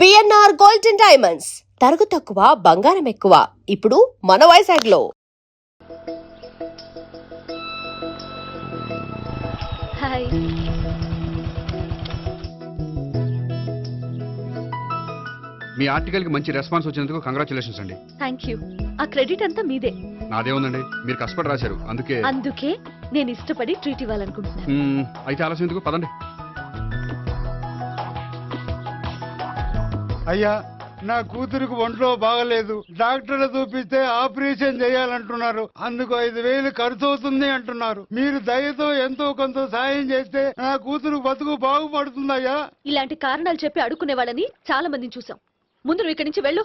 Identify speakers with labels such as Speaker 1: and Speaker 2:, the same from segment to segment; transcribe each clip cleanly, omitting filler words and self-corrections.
Speaker 1: BNR gold and diamonds తరుగు తక్కువ బంగారం ఎక్కువ ఇప్పుడు మన వైజాగ్ లో.
Speaker 2: హాయ్.
Speaker 3: మీ ఆర్టికల్ కి మంచి రెస్పాన్స్ వచ్చినందుకు కంగ్రాచులేషన్స్ అండి.
Speaker 2: Thank you. ఆ క్రెడిట్ అంతా మీదే.
Speaker 3: నాదే ఉందండి, మీరు కష్టపడి రాశారు అందుకే
Speaker 2: నేను ఇష్టపడి ట్రీట్ ఇవ్వాలనుకుంటున్నాను.
Speaker 3: అయితే ఆలస్యం ఎందుకు, పదండి.
Speaker 4: అయ్యా, నా కూతురికి ఒంట్లో బాగలేదు, డాక్టర్లు చూపిస్తే ఆపరేషన్ చేయాలంటున్నారు, అందుకు 5,000 ఖర్చు అవుతుంది అంటున్నారు. మీరు దయతో ఎంతో కొంత సాయం చేస్తే నా కూతురు బతుకు బాగుపడుతుందయ్యా.
Speaker 2: ఇలాంటి కారణాలు చెప్పి అడుక్కునే వాళ్ళని చాలా మందిని చూసాం. ముందు నువ్వు ఇక్కడి నుంచి వెళ్ళు.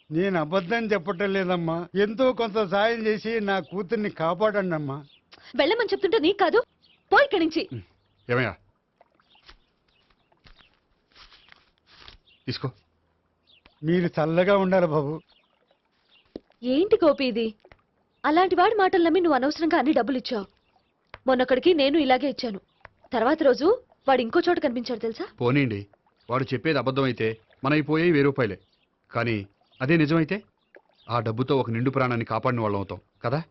Speaker 4: నేను అబద్ధం చెప్పటం లేదమ్మా, ఎంతో కొంత సాయం చేసి నా కూతుర్ని కాపాడండి అమ్మా.
Speaker 2: వెళ్ళమని చెప్తుంటే నీకు కాదు, పో ఇక్కడి నుంచి.
Speaker 3: ఏమయ్యా, తీసుకో.
Speaker 4: మీరు చల్లగా ఉండాలి బాబు.
Speaker 2: ఏంటి గోపి ఇది? అలాంటి వాడి మాటలు నమ్మి నువ్వు అనవసరంగా అన్ని డబ్బులు ఇచ్చావు. మొన్నొక్కడికి నేను ఇలాగే ఇచ్చాను. తర్వాత రోజు వాడు ఇంకో చోట కనిపించాడు తెలుసా?
Speaker 3: పోనీండి, వాడు చెప్పేది అబద్ధం అయితే మనైపోయాయి 1000 రూపాయలే. కానీ అదే నిజమైతే ఆ డబ్బుతో ఒక నిండు ప్రాణాన్ని కాపాడిన వాళ్ళం అవుతాం కదా.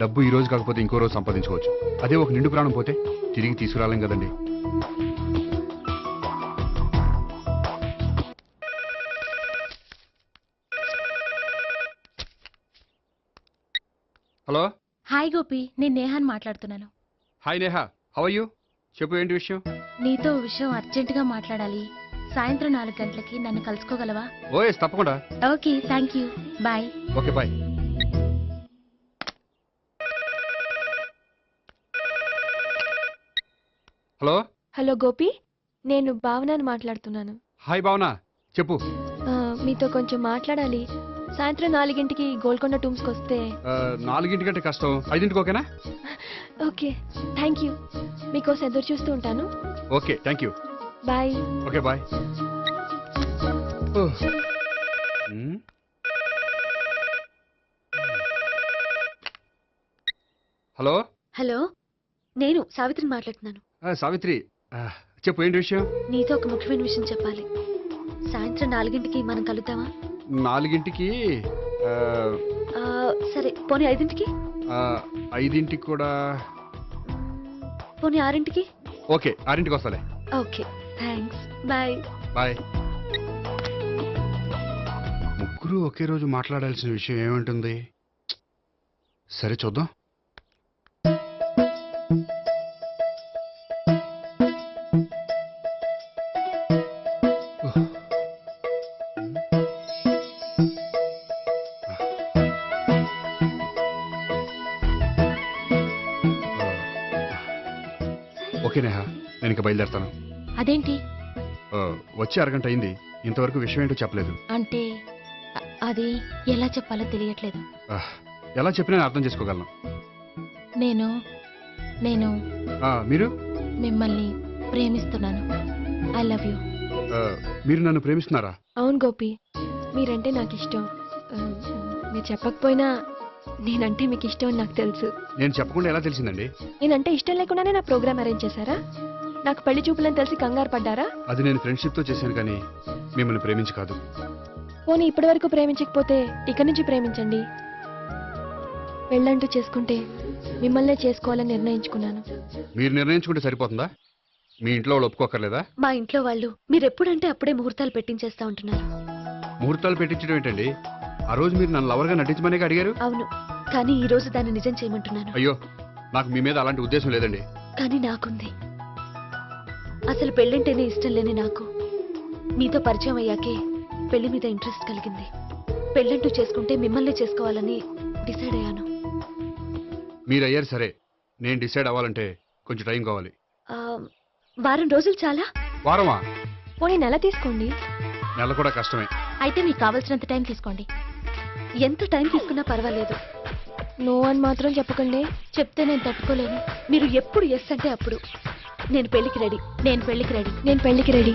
Speaker 3: డబ్బు ఈ రోజు కాకపోతే ఇంకో రోజు సంపాదించుకోవచ్చు. అదే ఒక నిండు ప్రాణం పోతే తిరిగి తీసుకురాలేం కదండి. హలో.
Speaker 5: హాయ్ గోపి, నేను నేహాన్ మాట్లాడుతున్నాను.
Speaker 3: Hi Neha, how are you? చెప్పు, ఏంటి విషయం?
Speaker 5: నీతో ఓ విషయం అర్జెంటుగా మాట్లాడాలి. సాయంత్రం 4 గంటలకి నన్ను కలుసుకోగలవా?
Speaker 3: ఓఎస్, తప్పకుండా.
Speaker 5: Okay, thank you, bye.
Speaker 3: Okay, bye. Hello.
Speaker 6: Hello Gopi, నేను భావనని మాట్లాడుతున్నాను.
Speaker 3: హాయ్ భావన, చెప్పు.
Speaker 6: మీతో కొంచెం మాట్లాడాలి. సాయంత్రం 4ంటికి గోల్కొండ టూమ్స్కి వస్తే.
Speaker 3: 4ంటికంటే కష్టం, 5ంటికి ఓకేనా?
Speaker 6: Okay, thank you. మీకోసం ఎదురు చూస్తూ ఉంటాను.
Speaker 3: Okay, thank you.
Speaker 6: Bye.
Speaker 3: Okay, bye. Hello.
Speaker 2: Hello, నేను సావిత్రిని మాట్లాడుతున్నాను.
Speaker 3: సావిత్రి, చెప్పు, ఏంటి విషయం?
Speaker 2: నీతో ఒక ముఖ్యమైన విషయం చెప్పాలి. సాయంత్రం 4ంటికి మనం కలుద్దామా?
Speaker 3: 4ంటికి?
Speaker 2: సరే, పోనీ 5ంటికి?
Speaker 3: 5ంటికి కూడా.
Speaker 2: పోనీ 6ంటికి?
Speaker 3: ఓకే, 6ంటికి వస్తాలే.
Speaker 2: Okay, thanks, bye.
Speaker 3: బాయ్. ముగ్గురు ఒకే రోజు మాట్లాడాల్సిన విషయం ఏముంటుంది? సరే, చూద్దాం. ఓకే నేహా, నేను ఇక బయలుదేరుతాను.
Speaker 5: అదేంటి?
Speaker 3: వచ్చి అరగంట అయింది, ఇంతవరకు విషయం ఏంటో చెప్పలేదు.
Speaker 5: అంటే అది ఎలా చెప్పాలో తెలియట్లేదు.
Speaker 3: ఎలా చెప్పినా నేను అర్థం చేసుకోగలను.
Speaker 5: నేను నేను
Speaker 3: మీరు?
Speaker 5: మిమ్మల్ని ప్రేమిస్తున్నాను. I love you.
Speaker 3: మీరు నన్ను ప్రేమిస్తున్నారా?
Speaker 6: అవును గోపి, మీరంటే నాకు ఇష్టం. మీరు చెప్పకపోయినా నేనంటే మీకు ఇష్టం అని నాకు తెలుసు.
Speaker 3: నేను చెప్పకుండా ఎలా తెలిసిందండి?
Speaker 6: నేనంటే ఇష్టం లేకుండానే నా ప్రోగ్రామ్ అరేంజ్ చేశారా? నాకు పెళ్లి చూపులని తెలిసి కంగారు పడ్డారా?
Speaker 3: అది నేను ఫ్రెండ్షిప్ తో చేశాను, కానీ మిమ్మల్ని ప్రేమించి కాదు.
Speaker 6: పోనీ ఇప్పటి వరకు ప్రేమించకపోతే ఇక నుంచి ప్రేమించండి. పెళ్ళంటూ చేసుకుంటే మిమ్మల్నే చేసుకోవాలని నిర్ణయించుకున్నాను.
Speaker 3: మీరు నిర్ణయించుకుంటే సరిపోతుందా? మీ ఇంట్లో వాళ్ళు ఒప్పుకోకర్లేదా?
Speaker 2: మా ఇంట్లో వాళ్ళు మీరెప్పుడంటే అప్పుడే ముహూర్తాలు పెట్టించేస్తా ఉంటున్నారు.
Speaker 3: ముహూర్తాలు పెట్టించడం ఏంటండి? ఆ రోజు మీరు నన్ను లవర్గా నటించమనే అడిగారు.
Speaker 2: అవును, కానీ ఈ రోజు దాన్ని నిజం చేయమంటున్నాను.
Speaker 3: అయ్యో, నాకు మీ మీద అలాంటి ఉద్దేశం లేదండి.
Speaker 2: కానీ నాకుంది. అసలు పెళ్ళంటేనే ఇష్టం లేని నాకు మీతో పరిచయం అయ్యాకే పెళ్లి మీద ఇంట్రెస్ట్ కలిగింది. పెళ్ళంటూ చేసుకుంటే మిమ్మల్ని చేసుకోవాలని డిసైడ్ అయ్యాను.
Speaker 3: మీరు అయ్యారు సరే, నేను డిసైడ్ అవ్వాలంటే కొంచెం టైం కావాలి.
Speaker 2: వారం రోజులు చాలా?
Speaker 3: వారమా?
Speaker 6: పోనీ నెల తీసుకోండి.
Speaker 3: నెల కూడా కష్టమే.
Speaker 5: అయితే మీకు కావాల్సినంత టైం తీసుకోండి.
Speaker 2: ఎంత టైం తీసుకున్నా పర్వాలేదు.
Speaker 6: నో అని మాత్రం చెప్పకండి.
Speaker 5: చెప్తే నేను తట్టుకోలేను.
Speaker 2: మీరు ఎప్పుడు ఎస్ అంటే అప్పుడు. నేను పెళ్లికి రెడీ.
Speaker 5: నేను పెళ్లికి రెడీ.
Speaker 6: నేను పెళ్లికి రెడీ.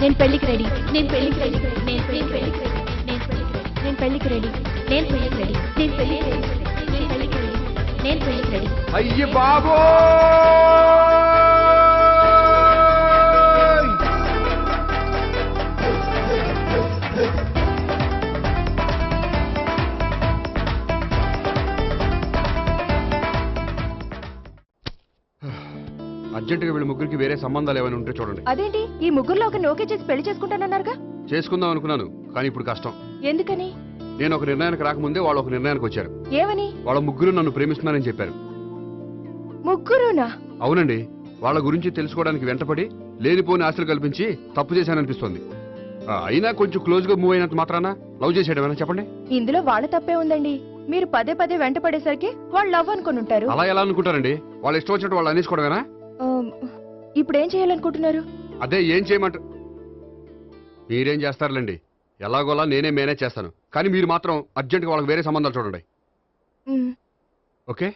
Speaker 6: నేను పెళ్లికి రెడీ.
Speaker 5: నేను పెళ్లికి రెడీ. నేను పెళ్లికి రెడీ. నేను పెళ్లికి రెడీ.
Speaker 6: నేను పెళ్లికి రెడీ.
Speaker 5: నేను పెళ్లికి రెడీ. నేను పెళ్లికి రెడీ. నేను పెళ్లికి రెడీ.
Speaker 3: అయ్య బాబో! అర్జెంటుగా వీళ్ళ ముగ్గురికి వేరే సంబంధాలు ఏమైనా ఉంటే చూడండి.
Speaker 6: అదేంటి ఈ ముగ్గురులో ఒక ఓకే చేసి పెళ్లి చేసుకుంటానన్నారుగా?
Speaker 3: చేసుకుందాం అనుకున్నాను, కానీ ఇప్పుడు కష్టం.
Speaker 6: ఎందుకని?
Speaker 3: నేను ఒక నిర్ణయానికి రాకముందే వాళ్ళు ఒక నిర్ణయానికి వచ్చారు.
Speaker 6: ఏమని?
Speaker 3: వాళ్ళ ముగ్గురు నన్ను ప్రేమిస్తున్నారని చెప్పారు.
Speaker 6: ముగ్గురునా?
Speaker 3: అవునండి, వాళ్ళ గురించి తెలుసుకోవడానికి వెంటపడి లేనిపోని ఆశలు కల్పించి తప్పు చేశాననిపిస్తోంది. అయినా కొంచెం క్లోజ్ గా మూవ్ అయినంత మాత్రాన లవ్ చేసేయడమేనా చెప్పండి?
Speaker 6: ఇందులో వాళ్ళ తప్పే ఉందండి. మీరు పదే పదే వెంట పడేసరికి వాళ్ళు లవ్ అనుకుని ఉంటారు.
Speaker 3: అలా ఎలా అనుకుంటారండి? వాళ్ళు ఇష్టం వచ్చినట్టు వాళ్ళు అనేసుకోవడమేనా?
Speaker 6: ఇప్పుడు ఏం చేయాలనుకుంటున్నారు?
Speaker 3: అదే ఏం చేయమంటారు? మీరేం చేస్తారులేండి, ఎలాగోలా నేనే మేనేజ్ చేస్తాను. కానీ మీరు మాత్రం అర్జెంట్గా వాళ్ళకి వేరే సంబంధాలు చూడండి.
Speaker 6: ఉమ్,
Speaker 3: ఓకే,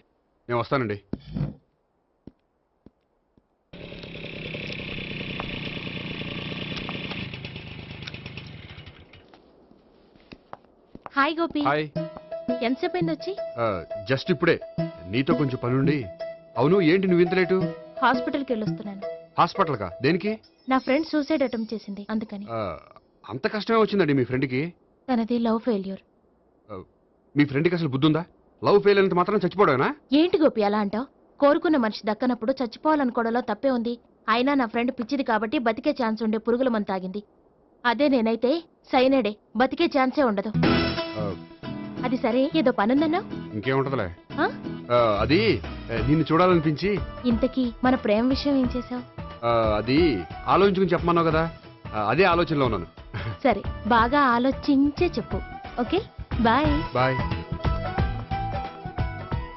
Speaker 3: నేను వస్తానండి.
Speaker 5: Hi Gopi,
Speaker 3: hi.
Speaker 5: ఎంతసేపు అయింది వచ్చి?
Speaker 3: జస్ట్ ఇప్పుడే. నీతో కొంచెం పనుండి. అవును, ఏంటి నువ్వు ఇంత లేటు?
Speaker 5: హాస్పిటల్కి వెళ్ళొస్తున్నాను.
Speaker 3: హాస్పిటల్కా? దేనికి?
Speaker 5: నా ఫ్రెండ్ సూసైడ్ అటెంప్ట్ చేసింది, అందుకని.
Speaker 3: అంత కష్టమే వచ్చిందండి మీ ఫ్రెండ్కి?
Speaker 5: తనది లవ్ ఫెయిల్యూర్.
Speaker 3: మీ ఫ్రెండ్కి అసలు బుద్ధుందా? లవ్ ఫెయిల్ అయినంత మాత్రం చచ్చిపోవడమేనా?
Speaker 5: ఏంటి గోపి అలా అంటావు? కోరుకున్న మనిషి దక్కనప్పుడు చచ్చిపోవాలనుకోవడంలో తప్పే ఉంది. అయినా నా ఫ్రెండ్ పిచ్చిది కాబట్టి బతికే ఛాన్స్ ఉండే పురుగుల మందు తాగింది. అదే నేనైతే సైనడే, బతికే ఛాన్సే ఉండదు. అది సరే, ఏదో పనుందన్నావు.
Speaker 3: ఇంకేముంటదిలే.
Speaker 5: ఆ?
Speaker 3: అది నిన్ను చూడాలనిపించి.
Speaker 5: ఇంతకీ మన ప్రేమ విషయం ఏం చేసావు?
Speaker 3: అది ఆలోచించుకుని చెప్పమన్నావు కదా, అదే ఆలోచనలో ఉన్నాను.
Speaker 5: సరే, బాగా ఆలోచించే చెప్పు. Okay, bye.
Speaker 3: బాయ్.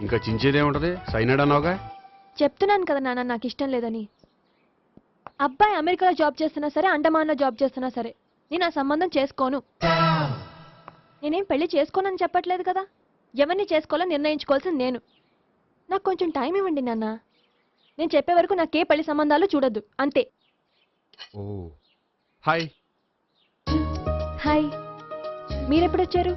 Speaker 3: ఇంకా చించేదే ఉంటది, సైనాడ్ అన్నావుగా.
Speaker 6: చెప్తున్నాను కదా నాన్న, నాకు ఇష్టం లేదని. అబ్బాయి అమెరికాలో జాబ్ చేస్తున్నా సరే, అండమాన్లో జాబ్ చేస్తున్నా సరే, నేను ఆ సంబంధం చేసుకోను. నేనేం పెళ్లి చేసుకోనని చెప్పట్లేదు కదా. ఎవరిని చేసుకోవాలో నిర్ణయించుకోవాల్సింది నేను. నాకు కొంచెం టైం ఇవ్వండి నాన్న. నేను చెప్పే వరకు నాకే పెళ్లి సంబంధాలు చూడొద్దు, అంతే.
Speaker 3: ఓ హాయ్.
Speaker 6: హాయ్, మీరెప్పుడొచ్చారు?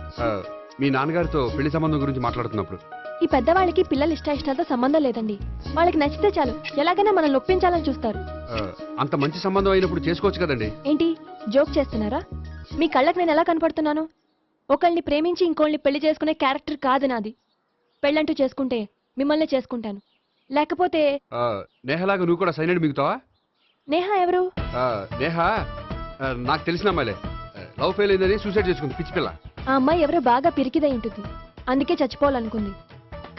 Speaker 3: మీ నాన్నగారితో పెళ్లి సంబంధం గురించి మాట్లాడుతున్నప్పుడు.
Speaker 6: ఈ పెద్దవాళ్ళకి పిల్లల ఇష్టాలతో సంబంధం లేదండి. వాళ్ళకి నచ్చితే చాలు, ఎలాగైనా మనల్ని ఒప్పించాలని చూస్తారు.
Speaker 3: అంత మంచి సంబంధం అయినప్పుడు చేసుకోవచ్చు కదండి.
Speaker 6: ఏంటి జోక్ చేస్తున్నారా? మీ కళ్ళకి నేను ఎలా కనపడుతున్నాను? ఒకళ్ళని ప్రేమించి ఇంకోళ్ళని పెళ్లి చేసుకునే క్యారెక్టర్ కాదు నాది. పెళ్ళంటూ చేసుకుంటే మిమ్మల్ని చేసుకుంటాను, లేకపోతే.
Speaker 3: నేహలాగా నువ్వు కూడా సైనాడ్ మిగుతావా?
Speaker 6: నేహ ఎవరు?
Speaker 3: నేహ నాకు తెలిసిన అమ్మాయిలే. లవ్ ఫెయిల్ అయిందని సూసైడ్ చేసుకుంది, పిచ్చి పిల్ల.
Speaker 6: ఆ అమ్మాయి ఎవరో బాగా పిరికిదై ఉంటుంది, అందుకే చచ్చిపోవాలనుకుంది.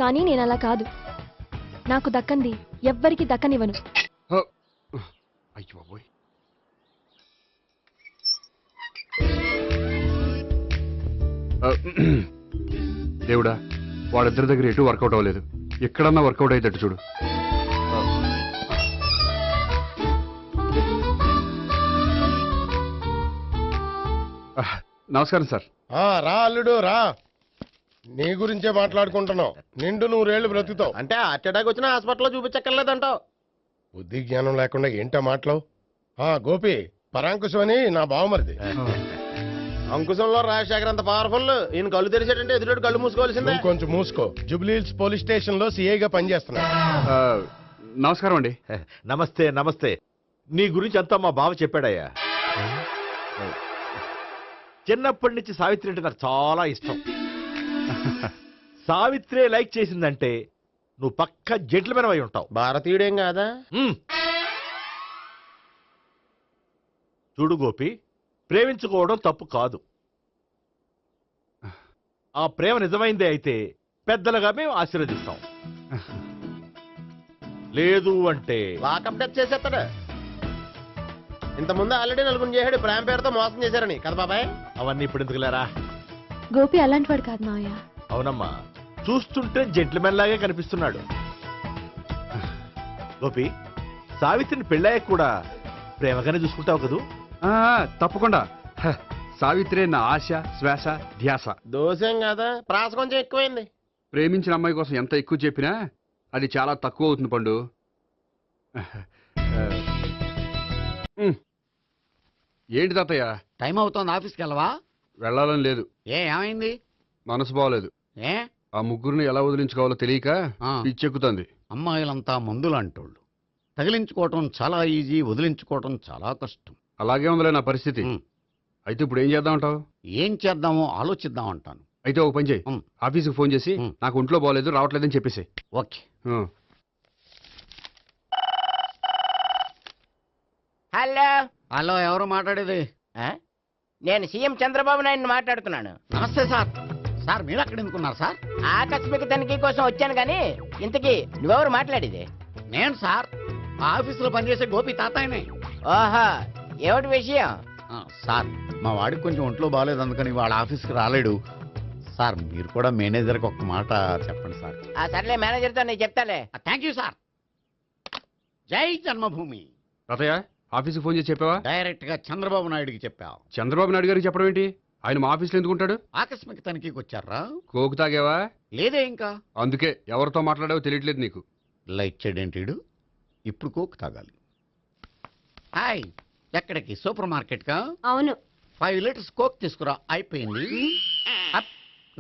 Speaker 6: కానీ నేను అలా కాదు. నాకు దక్కంది ఎవ్వరికి దక్కనివ్వను.
Speaker 3: అయ్యో బాబోయ్. దేవుడా, వాళ్ళిద్దరి దగ్గర ఎటు వర్కౌట్ అవ్వలేదు. ఎక్కడన్నా వర్కౌట్ అయ్యేటట్టు చూడు. నమస్కారం సార్.
Speaker 7: రా అల్లుడు రా. నీ గురించే మాట్లాడుకుంటున్నావు. నిండు 100 ఏళ్ళు బ్రతుకుతావు.
Speaker 8: అంటే హార్ట్ అటాక్ వచ్చిన హాస్పిటల్లో చూపించక్కర్లేదంటావు.
Speaker 7: బుద్ధి జ్ఞానం లేకుండా ఏంటో మాటలు. గోపి, పరాంకుశం అని నా బావమరిది.
Speaker 8: అంకుశంలో రాజశేఖర్ అంత పవర్ఫుల్. ఈయన కళ్ళు తెరిచాడంటే ఎదురు కళ్ళు మూసుకోవాల్సిందే.
Speaker 7: నువ్వు కొంచెం మూసుకో. జూబ్లీహిల్స్ పోలీస్ స్టేషన్ లో సిఐగా పనిచేస్తున్నా.
Speaker 3: నమస్కారం అండి.
Speaker 9: నమస్తే నమస్తే. నీ గురించి అంతా మా బావ చెప్పాడయ్యా. చిన్నప్పటి నుంచి సావిత్రి అంటే నాకు చాలా ఇష్టం. సావిత్రే లైక్ చేసిందంటే నువ్వు పక్క జెంట్లమెన్ అయి ఉంటావు.
Speaker 8: భారతీయుడేం కాదా?
Speaker 9: చూడు గోపి, ప్రేమించుకోవడం తప్పు కాదు. ఆ ప్రేమ నిజమైందే అయితే పెద్దలుగా మేము ఆశీర్వదిస్తాం. లేదు అంటే
Speaker 8: లాకప్ డెత్ చేసేస్తాడు. ఇంతకుముందు ఆల్రెడీ నలుగురు చేశాడు ప్రేమ పేరుతో మోసం చేశారని కదా బాబాయ్.
Speaker 9: అవన్నీ ఇప్పుడు ఎందుకులేరా.
Speaker 6: గోపి అలాంటి వాడు కాదు మావయ్య.
Speaker 9: అవునమ్మా, చూస్తుంటే జెంట్లమెన్ లాగే కనిపిస్తున్నాడు. గోపి, సావిత్రిని పెళ్ళాక కూడా ప్రేమగానే చూసుకుంటావు కదూ?
Speaker 3: తప్పకుండా. సావిత్రే నా ఆశ, శ్వాస, ధ్యాస.
Speaker 8: దోషం కాదా, ప్రాస కొంచెం ఎక్కువైంది.
Speaker 3: ప్రేమించిన అమ్మాయి కోసం ఎంత ఎక్కువ చెప్పినా అది చాలా తక్కువ అవుతుంది పండు. ఏంటి తాతయ్య?
Speaker 10: టైం అవుతోంది, ఆఫీస్కి వెళ్ళవా?
Speaker 3: వెళ్ళాలని లేదు.
Speaker 10: ఏమైంది?
Speaker 3: మనసు బాగోలేదు.
Speaker 10: ఏ
Speaker 3: ఆ ముగ్గురిని ఎలా వదిలించుకోవాలో తెలియక పిచ్చెక్కుతుంది.
Speaker 10: అమ్మాయిలంతా మందులాంటోళ్ళు. తగిలించుకోవటం చాలా ఈజీ, వదిలించుకోవటం చాలా కష్టం.
Speaker 3: అలాగే ఉందిలే నా పరిస్థితి. అయితే ఇప్పుడు ఏం చేద్దామంటావు?
Speaker 10: ఏం చేద్దామో ఆలోచిద్దాం అంటాను.
Speaker 3: అయితే ఒక పని చేయి, ఆఫీస్కి ఫోన్ చేసి నాకు ఒంట్లో బాగోలేదు రావట్లేదని చెప్పేసి.
Speaker 10: ఓకే.
Speaker 11: హలో.
Speaker 10: హలో, ఎవరు మాట్లాడేది?
Speaker 11: నేను సీఎం చంద్రబాబు నాయుడు మాట్లాడుతున్నాను.
Speaker 10: నమస్తే సార్. సార్ మీరు అక్కడ ఎందుకున్నారు సార్?
Speaker 11: ఆకస్మిక తనిఖీ కోసం వచ్చాను కానీ ఇంతకీ నువ్వెవరు మాట్లాడేది?
Speaker 10: నేను సార్ ఆఫీసులో పనిచేసే గోపి తాతాయనే.
Speaker 11: ఓహో, ఏమిటి విషయం?
Speaker 10: సార్ మా వాడికి కొంచెం ఒంట్లో బాగాలేదు, అందుకని వాళ్ళ ఆఫీస్కి రాలేడు. సార్ మీరు కూడా మేనేజర్కి ఒక మాట చెప్పండి సార్.
Speaker 11: ఆ సర్లే, మేనేజర్తో నేను చెప్తాలే.
Speaker 10: Thank you sir. జై జన్మభూమి.
Speaker 3: తాతయ్య ఆఫీస్కి ఫోన్ చేసి చెప్పావా?
Speaker 10: డైరెక్ట్ గా చంద్రబాబు నాయుడుకి చెప్పావు.
Speaker 3: చంద్రబాబు నాయుడు గారికి చెప్పడం ఏంటి? ఆయన మా ఆఫీస్లో ఎందుకు ఉంటాడు?
Speaker 10: ఆకస్మిక తనిఖీకి వచ్చారా?
Speaker 3: కోకు తాగావా?
Speaker 10: లేదే ఇంకా.
Speaker 3: అందుకే ఎవరితో మాట్లాడావో తెలియట్లేదు నీకు.
Speaker 10: లైట్ చేయడేంటిడు? ఇప్పుడు కోక్ తాగాలి. హాయ్, ఎక్కడికి? సూపర్ మార్కెట్ కా?
Speaker 6: అవును.
Speaker 10: 5 లీటర్స్ కోక్ తీసుకురా. అయిపోయింది. అప్,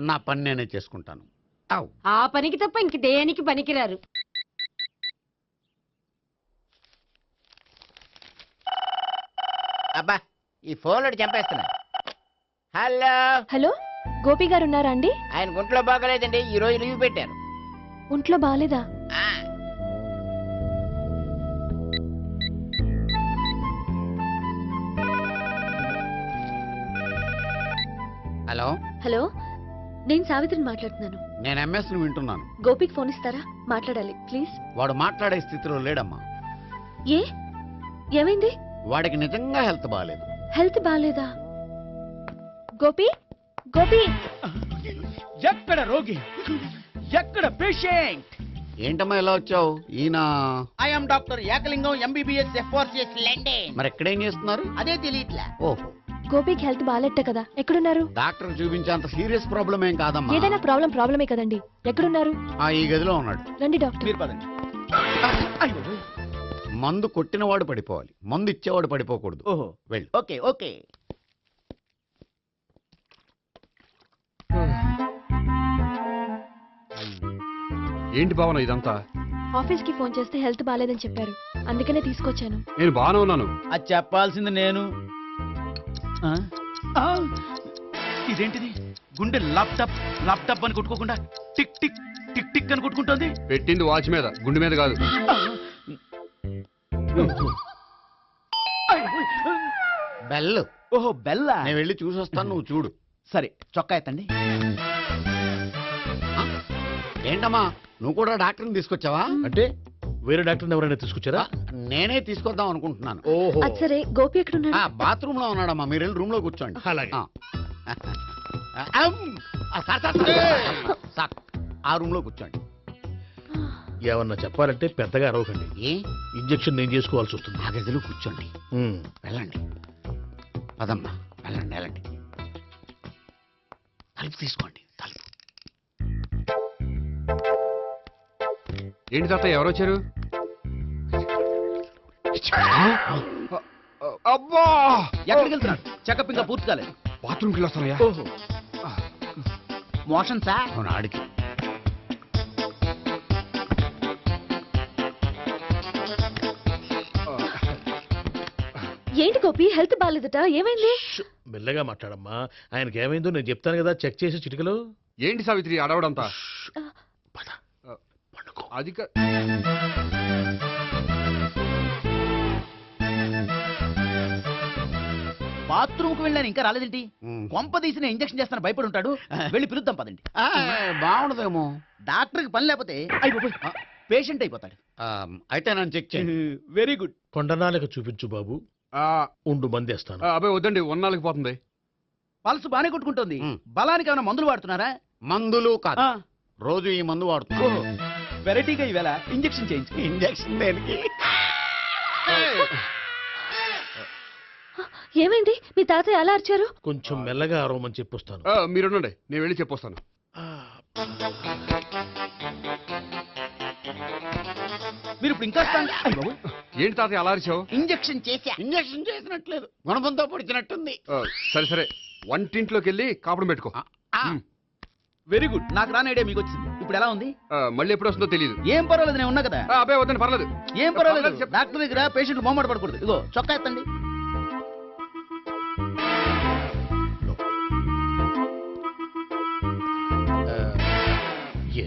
Speaker 10: నా పని నేనే చేసుకుంటాను. అవ్.
Speaker 6: ఆ పనికి తప్ప ఇంక దేనికి పనికిరారు.
Speaker 11: అబ్బా, ఈ ఫోన్లో చంపేస్తున్నా. హలో.
Speaker 6: హలో, గోపి గారు ఉన్నారా అండి?
Speaker 11: ఆయన గుంట్లో బాగలేదండి, ఈ రోజు లీవ్ పెట్టారు.
Speaker 6: ఒంట్లో బాగాలేదా?
Speaker 10: హలో.
Speaker 2: హలో, నేను సావిత్రిని మాట్లాడుతున్నాను.
Speaker 10: నేను ఎంఎస్ని వింటున్నాను.
Speaker 2: గోపికి ఫోన్ ఇస్తారా? మాట్లాడాలి ప్లీజ్.
Speaker 10: వాడు మాట్లాడే స్థితిలో లేడమ్మా.
Speaker 2: ఏ ఏమైంది?
Speaker 10: వాడికి నిజంగా హెల్త్ బాగాలేదు.
Speaker 2: హెల్త్ బాగాలేదా?
Speaker 6: గోపి, గోపి.
Speaker 12: ఎక్కడ రోగి, ఎక్కడ పేషెంట్?
Speaker 10: ఏంటమ్మా ఇలా వచ్చావు? ఈయన
Speaker 12: I'm doctor Ekalingam, MBBS, FRCS London.
Speaker 10: మరి ఎక్కడేం చేస్తున్నారు?
Speaker 12: అదే తెలియట్లే.
Speaker 10: ఓహో,
Speaker 6: గోపికి హెల్త్ బాగాలెట్టే కదా, ఎక్కడున్నారు?
Speaker 10: డాక్టర్ చూపించేంత సీరియస్ ప్రాబ్లం ఏం కాదమ్మా.
Speaker 6: ఏదైనా ప్రాబ్లమే కదండి. ఎక్కడున్నారు?
Speaker 10: ఈ గదిలో ఉన్నాడు.
Speaker 6: రండి డాక్టర్.
Speaker 12: మీరు పదండి.
Speaker 10: మందు కొట్టినవాడు పడిపోవాలి, మందు ఇచ్చేవాడు పడిపోకూడదు.
Speaker 12: ఓహో,
Speaker 10: వెళ్ళు.
Speaker 12: Okay okay.
Speaker 3: ఏంటి భావన ఇదంతా?
Speaker 6: ఆఫీస్ కి ఫోన్ చేస్తే హెల్త్ బాగాలేదని చెప్పారు, అందుకనే తీసుకొచ్చాను.
Speaker 3: నేను బాగానే ఉన్నాను.
Speaker 12: అది చెప్పాల్సింది నేను. ఆ? ఆ! ఇదేంటిది? గుండె లాప్టాప్ లాప్టాప్ అని కొట్టుకోకుండా టిక్ టిక్ టిక్ టిక్ అని కొట్టుకుంటోంది.
Speaker 3: పెట్టింది వాచ్ మీద, గుండె మీద కాదు.
Speaker 10: బెల్.
Speaker 12: ఓహో, బెల్లా.
Speaker 10: నేను వెళ్ళి చూసొస్తాను, నువ్వు చూడు.
Speaker 12: సరే, చొక్కా ఎత్తండి.
Speaker 10: ఏంటమ్మా, నువ్వు కూడా డాక్టర్ని తీసుకొచ్చావా?
Speaker 9: అంటే వేరే డాక్టర్ని ఎవరైనా తీసుకొచ్చారా?
Speaker 10: నేనే తీసుకొద్దాం అనుకుంటున్నాను.
Speaker 9: ఓహో,
Speaker 2: అది సరే, గోపి ఎక్కడున్నాడు?
Speaker 10: బాత్రూమ్ లో ఉన్నాడమ్మా, మీరు వెళ్ళి రూమ్ లో కూర్చోండి.
Speaker 9: అలాగే.
Speaker 10: సార్, ఆ రూమ్ లో కూర్చోండి.
Speaker 9: ఏమన్నా చెప్పాలంటే పెద్దగా అరవకండి.
Speaker 10: ఏ
Speaker 9: ఇంజెక్షన్ నేను చేసుకోవాల్సి వస్తుంది.
Speaker 10: ఆ గదిలో కూర్చోండి.
Speaker 9: ఉమ్.
Speaker 10: వెళ్ళండి, పదమ్మా, వెళ్ళండి వెళ్ళండి. తలుపు తీసుకోండి, తలుపు.
Speaker 3: ఏంటి తాతయ్య ఎవరు వచ్చారు? అబ్బా,
Speaker 12: ఎక్కడికి వెళ్తున్నాడు? చెకప్ ఇంకా పూర్తి కాలేదు.
Speaker 3: బాత్రూమ్కి వెళ్ళొస్తానయ్యా.
Speaker 12: ఓహో, మోషన్ సార్.
Speaker 10: అవును, ఆడికి.
Speaker 2: ఏంటి గోపి, హెల్త్ బాగాలేదట? ఏమైంది?
Speaker 9: మెల్లగా మాట్లాడమ్మా. ఆయనకి ఏమైందో నేను చెప్తాను కదా, చెక్ చేసి చిటికలో.
Speaker 3: ఏంటి సావిత్రి అడవడంతా?
Speaker 9: పద, పండుకో.
Speaker 3: అది
Speaker 12: బాత్రూమ్ కు వెళ్ళాను, ఇంకా రాలేదేంటి?
Speaker 10: ఉమ్.
Speaker 12: కొంప తీసిన ఇంజక్షన్ చేస్తాను భయపడి ఉంటాడు. వెళ్ళి పిలుద్దాం పదండి.
Speaker 10: బాగుండదేమో.
Speaker 12: డాక్టర్కి పని లేకపోతే పేషెంట్ అయిపోతాడు.
Speaker 10: అయితే నన్ను చెక్ చేయండి.
Speaker 12: Very good.
Speaker 9: కొండనాలిక చూపించు బాబు. ఉండు మందేస్తాను.
Speaker 3: అబ్బాయి వద్దండి, ఉన్నాళ్ళకి పోతుంది.
Speaker 12: పల్స్ బానే కొట్టుకుంటుంది.
Speaker 10: ఉమ్.
Speaker 12: బలానికి ఏమైనా మందులు వాడుతున్నారా?
Speaker 10: మందులు కాదు, రోజు ఈ మందు వాడుతున్నాను.
Speaker 12: వెరైటీగా ఈవేళ ఇంజక్షన్ చేయించు.
Speaker 10: ఇంజక్షన్ దేనికి?
Speaker 2: ఏమైంది? మీ తాతయ్య అలా అరిచారు?
Speaker 9: కొంచెం మెల్లగా అరవమని చెప్పొస్తాను.
Speaker 3: మీరుండండి, నేను వెళ్ళి చెప్పొస్తాను.
Speaker 12: మీరు ఇప్పుడు ఇంకా
Speaker 3: ఏంటి తాతయ్య అలా అరిచావు?
Speaker 12: ఇంజక్షన్ చేశా.
Speaker 10: ఇంజక్షన్ చేసినట్లేదు, గుణపంతో పొడిచినట్టుంది.
Speaker 3: సరే సరే, వంటింట్లోకి వెళ్ళి కాపుడు పెట్టుకో.
Speaker 12: Very good. నాకు రాని ఐడియా మీకు వచ్చింది. ఇప్పుడు ఎలా ఉంది?
Speaker 3: మళ్ళీ ఎప్పుడు వస్తుందో తెలియదు.
Speaker 12: ఏం పర్వాలేదు, నేను ఉన్నా కదా.
Speaker 3: అబ్బాయి వద్దండి, పర్లేదు.
Speaker 12: ఏం పర్వాలేదు.
Speaker 3: పర్లేదు,
Speaker 12: డాక్టర్ దగ్గర పేషెంట్ మొహమాట పడకూడదు. ఇగో చొక్కా ఎత్తండి.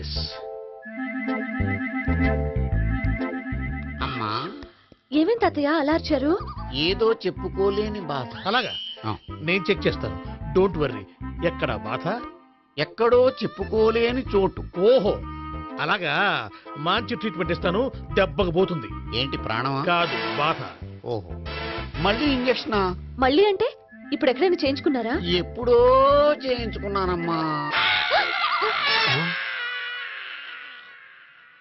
Speaker 9: ఎస్.
Speaker 10: అమ్మా,
Speaker 2: ఏమేం తాతయ్య అలా అరిచారు?
Speaker 10: ఏదో చెప్పుకోలేని బాధ.
Speaker 9: అలాగా
Speaker 10: ఆ.
Speaker 9: నేను చెక్ చేస్తాను, డోంట్ వర్రీ. ఎక్కడ బాధ?
Speaker 10: ఎక్కడో చెప్పుకోలేని చోటు.
Speaker 9: ఓహో అలాగా, మంచి ట్రీట్మెంట్ ఇస్తాను, దెబ్బకు పోతుంది.
Speaker 10: ఏంటి ప్రాణమా?
Speaker 9: కాదు, బాధ.
Speaker 10: ఓహో, మళ్ళీ ఇంజక్షనా?
Speaker 2: మళ్ళీ అంటే ఇప్పుడు ఎక్కడైనా చేయించుకున్నారా?
Speaker 10: ఎప్పుడో చేయించుకున్నానమ్మా.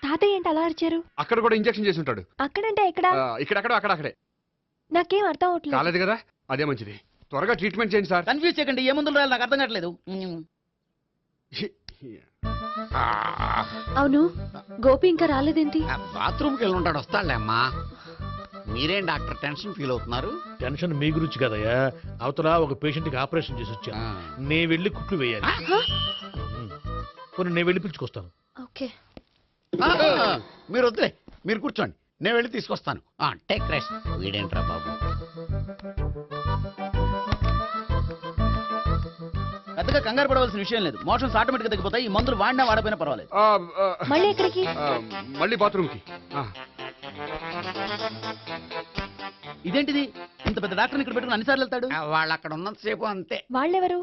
Speaker 6: తాతయ్య ఏంటి అలా అరిచారు?
Speaker 3: అక్కడ కూడా ఇంజెక్షన్ చేసి ఉంటాడు.
Speaker 6: అక్కడంటే ఎక్కడ?
Speaker 3: ఇక్కడక్కడ అక్కడక్కడే.
Speaker 6: నాకేం అర్థం అవట్లేదు.
Speaker 3: కాలేదు కదా, అదే మంచిది. త్వరగా ట్రీట్మెంట్ చేయండి సార్.
Speaker 12: కన్ఫ్యూజ్ చేయకండి, ఏ మందులు రాయాలి నాకు అర్థం కావట్లేదు.
Speaker 2: అవును, గోపి ఇంకా రాలేదేంటి?
Speaker 10: బాత్రూమ్కి వెళ్ళి ఉంటాడు, వస్తాడులే అమ్మా. మీరేం డాక్టర్ టెన్షన్ ఫీల్ అవుతున్నారు?
Speaker 9: టెన్షన్ మీ గురించి కదయ్యా, అవతల ఒక పేషెంట్ కి ఆపరేషన్ చేసి వచ్చాను. నేను వెళ్ళి కుట్లు వేయాలి. కొన్ని నేను వెళ్ళి పిలుచుకొస్తాను.
Speaker 2: ఓకే.
Speaker 10: మీరు వద్దులే, మీరు కూర్చోండి, నేను వెళ్ళి తీసుకొస్తాను. Take rest. వీడేంట్రా బాబు,
Speaker 12: పెద్దగా కంగారు పడవలసిన విషయం లేదు. మోషన్స్ ఆటోమేటిక్ గా తగ్గిపోతాయి. ఈ మందులు వాడినా వాడపోయినా పర్వాలేదు.
Speaker 6: మళ్ళీ ఎక్కడికి?
Speaker 3: మళ్ళీ బాత్రూమ్కి.
Speaker 12: ఇదేంటిది, ఇంత పెద్ద డాక్టర్ని ఇక్కడ పెట్టుకుని అన్నిసార్లు వెళ్తాడు?
Speaker 10: వాళ్ళు అక్కడ ఉన్నంతసేపు అంతే.
Speaker 6: వాళ్ళెవరు?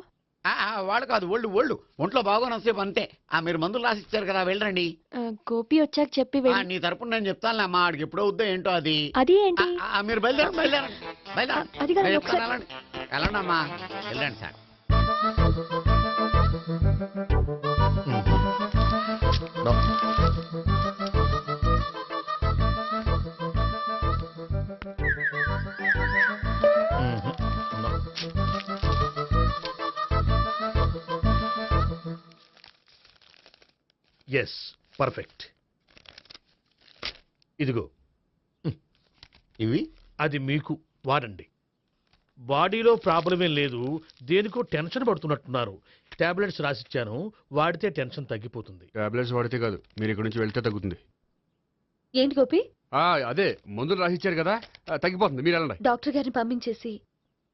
Speaker 10: వాళ్ళు కాదు, ఒళ్ళు ఒంట్లో బాగోనంతసేపు అంతే. మీరు మందులు రాసిచ్చారు కదా, వెళ్ళండి.
Speaker 6: గోపి వచ్చాక చెప్పి వెళ్ళి.
Speaker 10: నీ తరపున నేను చెప్తానులే అమ్మా, ఆడికి ఎప్పుడో వద్దో ఏంటో అది.
Speaker 6: అది ఏంటి?
Speaker 10: మీరు బయలుదేరండి.
Speaker 6: అది కాదు,
Speaker 10: నేను
Speaker 6: ఒకసారి-
Speaker 10: చెప్తాను, వెళ్ళండి అమ్మా, వెళ్ళండి సార్.
Speaker 9: Yes, perfect. ఇదిగో
Speaker 10: ఇవి
Speaker 9: అది మీకు వాడండి. బాడీలో ప్రాబ్లం ఏం లేదు, దేనికో టెన్షన్ పడుతున్నట్టున్నారు. టాబ్లెట్స్ రాసిచ్చాను, వాడితే టెన్షన్ తగ్గిపోతుంది.
Speaker 3: టాబ్లెట్స్ వాడితే కాదు, మీరు ఇక్కడ నుంచి వెళ్తే తగ్గుతుంది.
Speaker 2: ఏంటి గోపి?
Speaker 3: అదే మందులు రాసిచ్చారు కదా, తగ్గిపోతుంది. మీరు వెళ్ళండి.
Speaker 2: డాక్టర్ గారిని పంపించేసి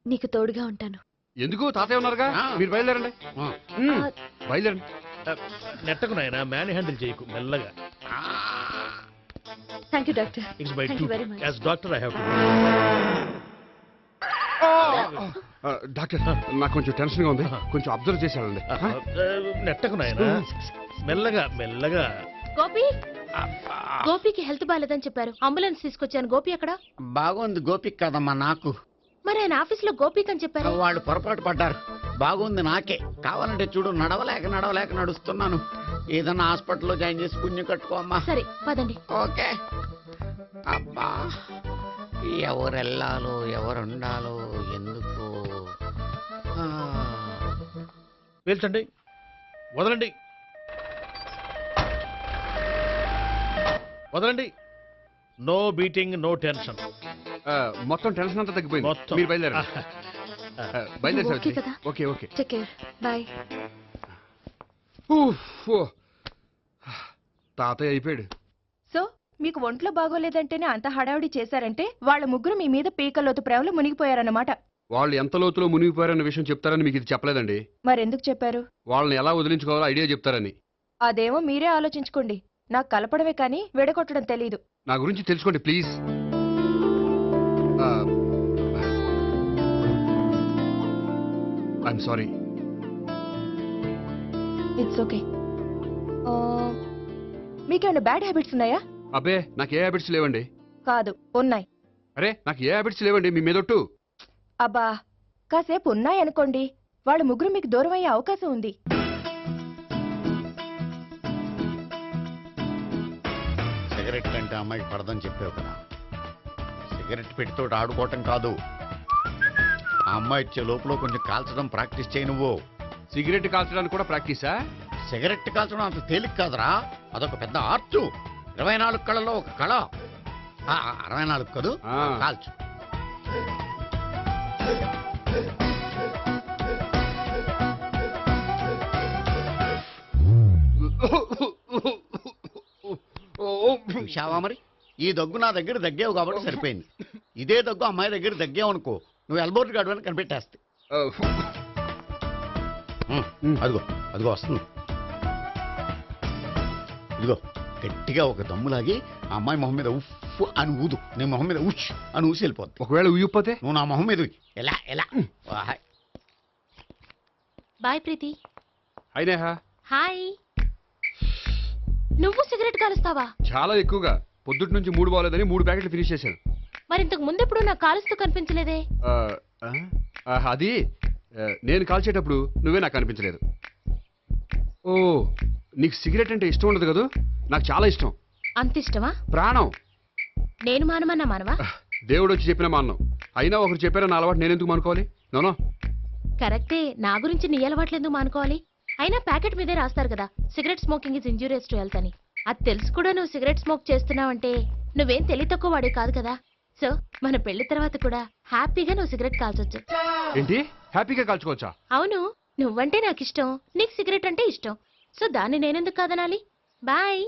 Speaker 2: నీకు తోడుగా ఉంటాను.
Speaker 3: ఎందుకు, తాతయ్య ఉన్నారుగా, మీరు బయలుదేరండి. బయలుదేరండి.
Speaker 9: నెట్టకు నాయన, మ్యాన్ హ్యాండిల్ చేయకు, మెల్లగా.
Speaker 2: Thank you doctor.
Speaker 9: It's my
Speaker 2: Thank you very
Speaker 9: duty
Speaker 2: much.
Speaker 9: As doctor. I have to.
Speaker 3: Doctor, నాకు కొంచెం టెన్షన్ గా ఉంది, కొంచెం అబ్జర్వ్ చేసి వెళ్ళండి.
Speaker 9: నెట్టకు నాయన, మెల్లగా మెల్లగా.
Speaker 5: గోపి, గోపికి హెల్త్ బాగాలేదని చెప్పారు, అంబులెన్స్ తీసుకొచ్చాను. గోపి అక్కడ?
Speaker 10: బాగుంది గోపిక్ కదమ్మా, నాకు.
Speaker 5: మరి ఆయన ఆఫీస్ లో గోపిక్ అని చెప్పారు.
Speaker 10: వాళ్ళు పొరపాటు పడ్డారు. బాగుంది నాకే. కావాలంటే చూడు, నడవలేక నడుస్తున్నాను. ఏదన్నా హాస్పిటల్లో జాయిన్ చేసి పుణ్యం కట్టుకో అమ్మా.
Speaker 5: సరే పదండి.
Speaker 10: ఓకే. అబ్బా, ఎవరు వెళ్ళాలో ఎవరుండాలో ఎందుకు.
Speaker 9: పేల్చండి, వదలండి, వదలండి. No beating, no tension.
Speaker 3: మొత్తం టెన్షన్ అంతా తగ్గిపోయింది.
Speaker 9: మొత్తం.
Speaker 3: మీరు బయలుదేరండి. బయలుదేరి
Speaker 2: ఓకే
Speaker 3: సావిత్రి.
Speaker 2: కదా?
Speaker 3: Okay okay.
Speaker 2: Take care. Bye.
Speaker 3: తాతయ్య అయిపోయాడు.
Speaker 6: సో మీకు ఒంట్లో బాగోలేదంటేనే అంత హడావిడి చేశారంటే వాళ్ళ ముగ్గురు మీ మీద పీకల్లోతు ప్రేమలో మునిగిపోయారన్నమాట.
Speaker 3: వాళ్ళు ఎంత లోతులో మునిగిపోయారన్న విషయం చెప్తారని మీకు ఇది చెప్పలేదండి.
Speaker 6: మరెందుకు చెప్పారు?
Speaker 3: వాళ్ళని ఎలా వదిలించుకోవాలో ఐడియా చెప్తారని.
Speaker 6: అదేమో మీరే ఆలోచించుకోండి. నాకు కలపడమే కానీ విడగొట్టడం తెలీదు.
Speaker 3: నా గురించి తెలుసుకోండి please. I'm sorry.
Speaker 6: It's okay. మీకేమైనా బ్యాడ్ హ్యాబిట్స్ ఉన్నాయా?
Speaker 3: అబ్బే, నాకు ఏ హ్యాబిట్స్ లేవండి.
Speaker 6: కాదు, ఉన్నాయి.
Speaker 3: అరే, నాకు ఏ హ్యాబిట్స్ లేవండి, మీ మీదొట్టు.
Speaker 6: అబ్బా, కాసేపు ఉన్నాయనుకోండి, వాళ్ళ ముగ్గురు మీకు దూరం అయ్యే అవకాశం ఉంది.
Speaker 10: సిగరెట్ కంటే అమ్మాయికి పడదని చెప్పావు కదా. సిగరెట్ పెట్టితో ఆడుకోవటం కాదు, ఆ అమ్మాయి ఇచ్చే లోపల కొంచెం కాల్చడం ప్రాక్టీస్ చేయి నువ్వు.
Speaker 3: సిగరెట్ కాల్చడానికి కూడా ప్రాక్టీసా?
Speaker 10: సిగరెట్ కాల్చడం అంత తేలిక కాదురా, అదొక పెద్ద ఆర్ట్. 24 కళలో ఒక కళ. 64 కదూ, కాల్చు. చూశావా మరి, ఈ దగ్గు నా దగ్గర దగ్గేవు కాబట్టి సరిపోయింది. ఇదే దగ్గు అమ్మాయి దగ్గర దగ్గేవు అనుకో, నువ్వు ఎల్బోర్డ్ గాడు అని కనిపెట్టేస్తే. అదిగో అదిగో వస్తుంది. ఇదిగో గట్టిగా ఒక దమ్ములాగి ఆ అమ్మాయి మొహం మీద ఉఫ్ అని ఊదు, నేను మొహం మీద ఉష్ అని ఊసి వెళ్ళిపోద్ది.
Speaker 3: ఒకవేళ ఉయ్యిపోతే
Speaker 10: నువ్వు నా మొహం మీద ఉయ్. ఎలా ఎలా వాహ్.
Speaker 5: బాయ్ ప్రీతి.
Speaker 3: అయినా
Speaker 5: హాయ్. నువ్వు సిగరెట్ కాలుస్తావా?
Speaker 3: చాలా ఎక్కువగా పొద్దుటి నుంచి 3 బాగలేదని 3 ప్యాకెట్లు ఫినిష్ చేశాను.
Speaker 5: మరి ఇంతకు ముందెప్పుడు నాకు కాలుస్తూ కనిపించలేదే?
Speaker 3: ఆ, ఆ, అది నేను కాల్చేటప్పుడు నువ్వే నాకు అనిపించలేదు. ఓ, నీకు సిగరెట్ అంటే ఇష్టం ఉండదు కదా? నాకు చాలా ఇష్టం.
Speaker 5: అంత ఇష్టమా?
Speaker 3: ప్రాణం.
Speaker 5: నేను మానమన్నా మానవా?
Speaker 3: దేవుడు వచ్చి చెప్పిన మానం. అయినా ఒకరు చెప్పారా నా అలవాటు నేను ఎందుకు మానుకోవాలి? నోనో.
Speaker 5: కరెక్టే, నా గురించి నీ అలవాట్లు ఎందుకు మానుకోవాలి? అయినా ప్యాకెట్ మీదే రాస్తారు కదా, cigarette smoking is injurious to health అని. అది తెలుసు కూడా నువ్వు సిగరెట్ స్మోక్ చేస్తున్నావంటే నువ్వేం తెలివి తక్కువ వాడే కాదు కదా. సో మన పెళ్లి తర్వాత కూడా హ్యాపీగా నువ్వు సిగరెట్ కాల్చొచ్చు.
Speaker 3: ఏంటి? హ్యాపీగా కాల్చుకోవచ్చా?
Speaker 5: అవును, నువ్వంటే నాకు ఇష్టం, నీకు సిగరెట్ అంటే ఇష్టం. సో దాన్ని నేనెందుకు కాదనాలి? బాయ్.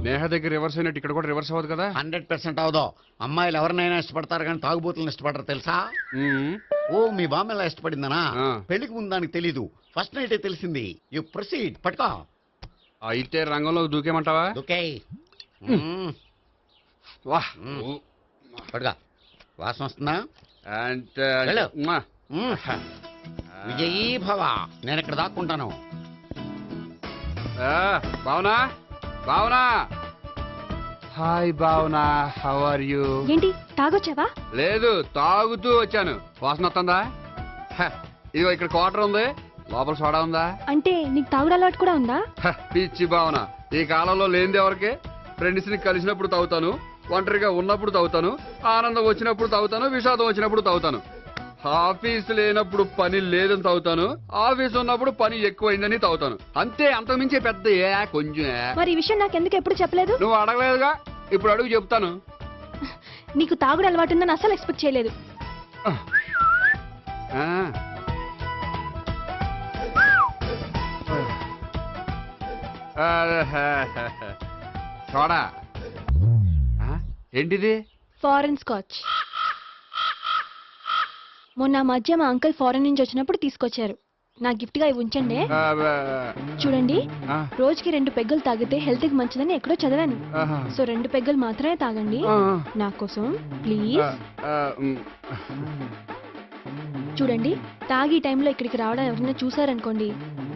Speaker 3: నేహ దగ్గర రివర్స్ అయినట్టు ఇక్కడ కూడా రివర్స్ అవ్వదు కదా?
Speaker 10: 100% అవదో. అమ్మాయిలు ఎవరినైనా ఇష్టపడతారు కానీ తాగుబోతులను ఇష్టపడరు తెలుసా? ఓ, మీ బామ్మ ఎలా ఇష్టపడిందనా? పెళ్లికి ముందు దానికి తెలీదు, ఫస్ట్ నైటే తెలిసింది. You proceed. పట్టుకో.
Speaker 3: అయితే రంగంలో దూకేమంటావా?
Speaker 10: ఓకే.
Speaker 3: వాహ్.
Speaker 10: పట్టుకో. వాసన వస్తుందా?
Speaker 3: అంటే
Speaker 10: వెళ్ళు. విజయీ భవ. నేను ఇక్కడ దాక్కుంటాను.
Speaker 3: Bhavana, Bhavana. Hi Bhavana, how are you?
Speaker 6: ఏంటి తాగొచ్చావా?
Speaker 3: లేదు, తాగుతూ వచ్చాను. వాసన వస్తుందా? ఇదిగో ఇక్కడ క్వార్టర్ ఉంది, లోపల సోడా ఉందా?
Speaker 6: అంటే నీకు తాగుడు అలవాటు కూడా ఉందా?
Speaker 3: పిచ్చి భావన, ఈ కాలంలో లేనిది ఎవరికి? ఫ్రెండ్స్ ని కలిసినప్పుడు తాగుతాను, ఒంటరిగా ఉన్నప్పుడు తాగుతాను, ఆనందం వచ్చినప్పుడు తాగుతాను, విషాదం వచ్చినప్పుడు తాగుతాను. ఆఫీస్ లేనప్పుడు పని లేదని తాగుతాను, ఆఫీస్ ఉన్నప్పుడు పని ఎక్కువైందని తాగుతాను. అంతే, అంతకుమించే పెద్ద కొంచెం.
Speaker 6: మరి ఈ విషయం నాకు ఎందుకు ఎప్పుడు చెప్పలేదు?
Speaker 3: నువ్వు అడగలేదుగా, ఇప్పుడు అడుగు చెప్తాను.
Speaker 6: నీకు తాగుడు అలవాటు ఉందని అసలు ఎక్స్పెక్ట్ చేయలేదు.
Speaker 3: సోడా ఏంటిది?
Speaker 6: Foreign scotch. మొన్న మధ్య మా అంకుల్ ఫారెన్ నుంచి వచ్చినప్పుడు తీసుకొచ్చారు. నా గిఫ్ట్ గా ఇవి ఉంచండి. చూడండి, రోజుకి 2 పెగ్గులు తాగితే హెల్త్ కి మంచిదని ఎక్కడో చదివాను. సో 2 పెగ్గులు మాత్రమే తాగండి నా కోసం ప్లీజ్. చూడండి, తాగి టైంలో ఇక్కడికి రావడం ఎవరైనా చూసారనుకోండి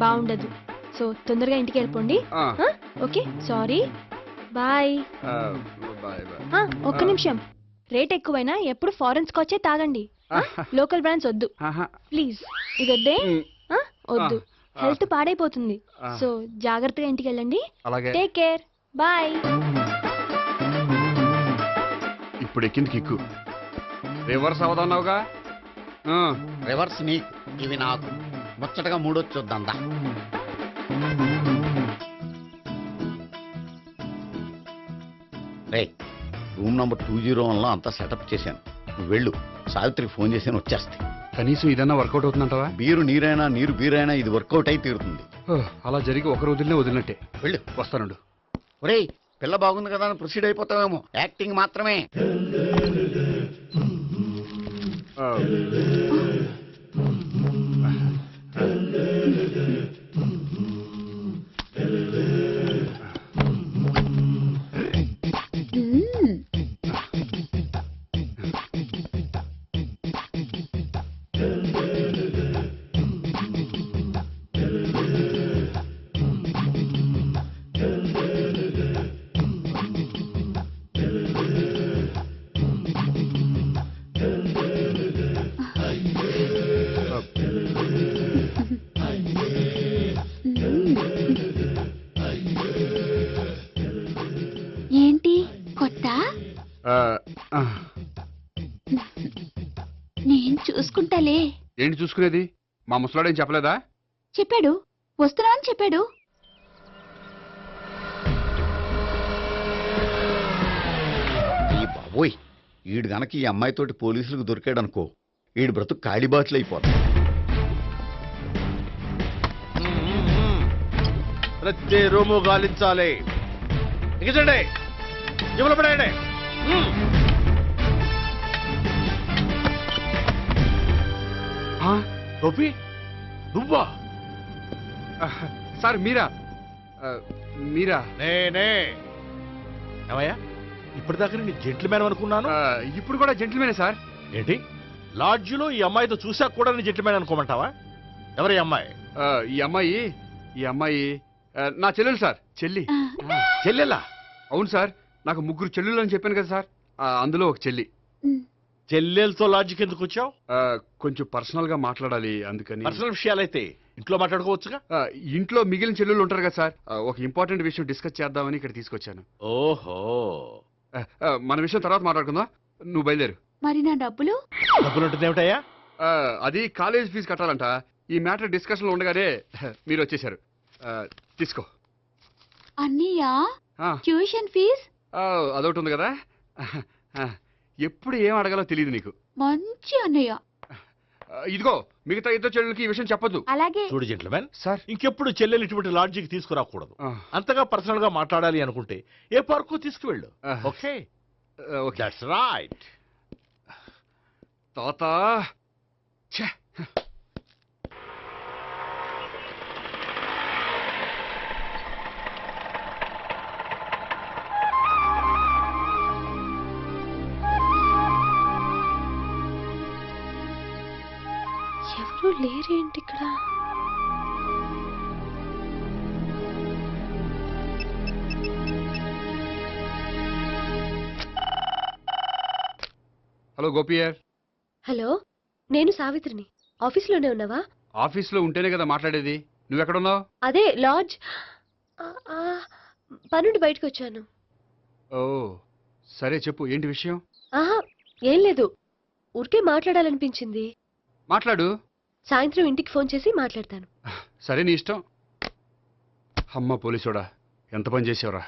Speaker 6: బాగుండదు. సో తొందరగా ఇంటికి వెళ్ళిపోండి. Okay, sorry, bye. ఒక్క నిమిషం, రేట్ ఎక్కువైనా ఎప్పుడు ఫారెన్ స్కాచే తాగండి, లోకల్ బ్రాండ్స్ వద్దు ప్లీజ్. ఇది వద్దే, వద్దు, హెల్త్ పాడైపోతుంది. సో జాగ్రత్తగా ఇంటికి వెళ్ళండి. Take care, bye.
Speaker 3: ఇప్పుడు ఎక్కింది కిక్కు. రివర్స్ అవదన్నావుగా?
Speaker 10: రివర్స్ నీకు, ఇవి నాకు. ముచ్చటగా మూడొచ్చు చూద్దాందా. రే, రూమ్ నంబర్ 201లో అంతా సెటప్ చేశాను. నువ్వు వెళ్ళు, సావిత్రికి ఫోన్ చేశాను, వచ్చేస్తాయి.
Speaker 3: కనీసం ఇదన్నా వర్కౌట్ అవుతుందంటావా?
Speaker 10: బీరు నీరైనా నీరు బీరైనా ఇది వర్కౌట్ అయి తీరుతుంది.
Speaker 3: అలా జరిగి ఒకరు వదిలినట్టే.
Speaker 10: వెళ్ళు,
Speaker 3: వస్తానుండు.
Speaker 10: ఒరేయ్, పిల్ల బాగుంది కదా అని ప్రొసీడ్ అయిపోతావేమో, యాక్టింగ్ మాత్రమే.
Speaker 2: ఏంటి కొత్త? నేను చూసుకుంటాలే.
Speaker 3: ఏంటి చూసుకునేది? మా ముసలాడేం చెప్పలేదా?
Speaker 2: చెప్పాడు, వస్తున్నా అని చెప్పాడు.
Speaker 10: ఈ బాబోయ్, ఈడు గనక ఈ అమ్మాయితోటి పోలీసులకు దొరికాడనుకో, ఈడు బ్రతుకు కాళీబాట్లు అయిపోతాడు.
Speaker 8: ప్రతి రూము గాలించాలి. ఎగచండి.
Speaker 9: జబ్బులు పడేయండి. గోపి నువ్వా?
Speaker 3: సార్ మీరా? మీరా?
Speaker 9: నేనే. ఏమయ్యా ఇప్పటిదాకా నేను జెంట్లమ్యాన్ అనుకున్నాను.
Speaker 3: ఇప్పుడు కూడా జెంటిల్మేనే సార్.
Speaker 9: ఏంటి లాడ్జిలో ఈ అమ్మాయితో చూసాక కూడా నేను జెంట్లమ్యాన్ అనుకోమంటావా? ఎవరి అమ్మాయి?
Speaker 3: ఈ అమ్మాయి నా చెల్లెలు సార్.
Speaker 9: చెల్లెలా?
Speaker 3: అవును సార్, నాకు 3 చెల్లెలు అని చెప్పాను కదా సార్, అందులో ఒక చెల్లి.
Speaker 9: చెల్లెలతో లాడ్జికి ఎందుకు వచ్చావు?
Speaker 3: కొంచెం పర్సనల్ గా మాట్లాడాలి అందుకని.
Speaker 9: పర్సనల్ విషయాలైతే ఇంట్లో మాట్లాడుకోవచ్చుగా.
Speaker 3: ఇంట్లో మిగిలిన చెల్లెలు ఉంటారు కదా సార్, ఒక ఇంపార్టెంట్ విషయం డిస్కస్ చేద్దామని ఇక్కడ తీసుకొచ్చాను.
Speaker 9: ఓహో,
Speaker 3: మన విషయం తర్వాత మాట్లాడుకుందాం, నువ్వు బయలుదేరు.
Speaker 5: మరి నా డబ్బులు?
Speaker 9: డబ్బులు ఉంటుంది ఏమిటయ్యా?
Speaker 3: అది కాలేజ్ ఫీజు కట్టాలంట. ఈ మ్యాటర్ డిస్కషన్ లో ఉండగానే మీరు వచ్చేసారు. తీసుకో.
Speaker 5: అన్నయ్యా,
Speaker 3: ఆ,
Speaker 5: ట్యూషన్ ఫీజ్
Speaker 3: అదొకటి ఉంది కదా. ఎప్పుడు ఏం అడగాలో తెలియదు నీకు.
Speaker 5: మంచి అన్నయ్య.
Speaker 3: ఇదిగో మిగతా 2 చెల్లెలకి ఈ విషయం చెప్పొద్దు.
Speaker 5: అలాగే.
Speaker 9: చూడు జెంట్లమెన్,
Speaker 3: సార్
Speaker 9: ఇంకెప్పుడు చెల్లెలు ఇటువంటి లాడ్జికి తీసుకురాకూడదు. అంతగా పర్సనల్ గా మాట్లాడాలి అనుకుంటే ఏ పార్కు తీసుకువెళ్ళు. Okay, that's right.
Speaker 3: తాత
Speaker 6: ఎవరు లేరేంటి ఇక్కడ?
Speaker 3: హలో గోపియర్.
Speaker 6: హలో, నేను సావిత్రిని. ఆఫీస్లోనే ఉన్నావా?
Speaker 3: ఆఫీస్లో ఉంటేనే కదా మాట్లాడేది. నువ్వెక్కడున్నావు?
Speaker 6: అదే లాడ్జ్. పనుండి బయటకు వచ్చాను.
Speaker 3: ఓ సరే, చెప్పు ఏంటి విషయం?
Speaker 6: ఆహా, ఏం లేదు, ఊరికే మాట్లాడాలనిపించింది.
Speaker 3: మాట్లాడు.
Speaker 6: సాయంత్రం ఇంటికి ఫోన్ చేసి మాట్లాడతాను.
Speaker 3: సరే నీ ఇష్టం. అమ్మ పోలీసోడా, ఎంత పని చేసావురా.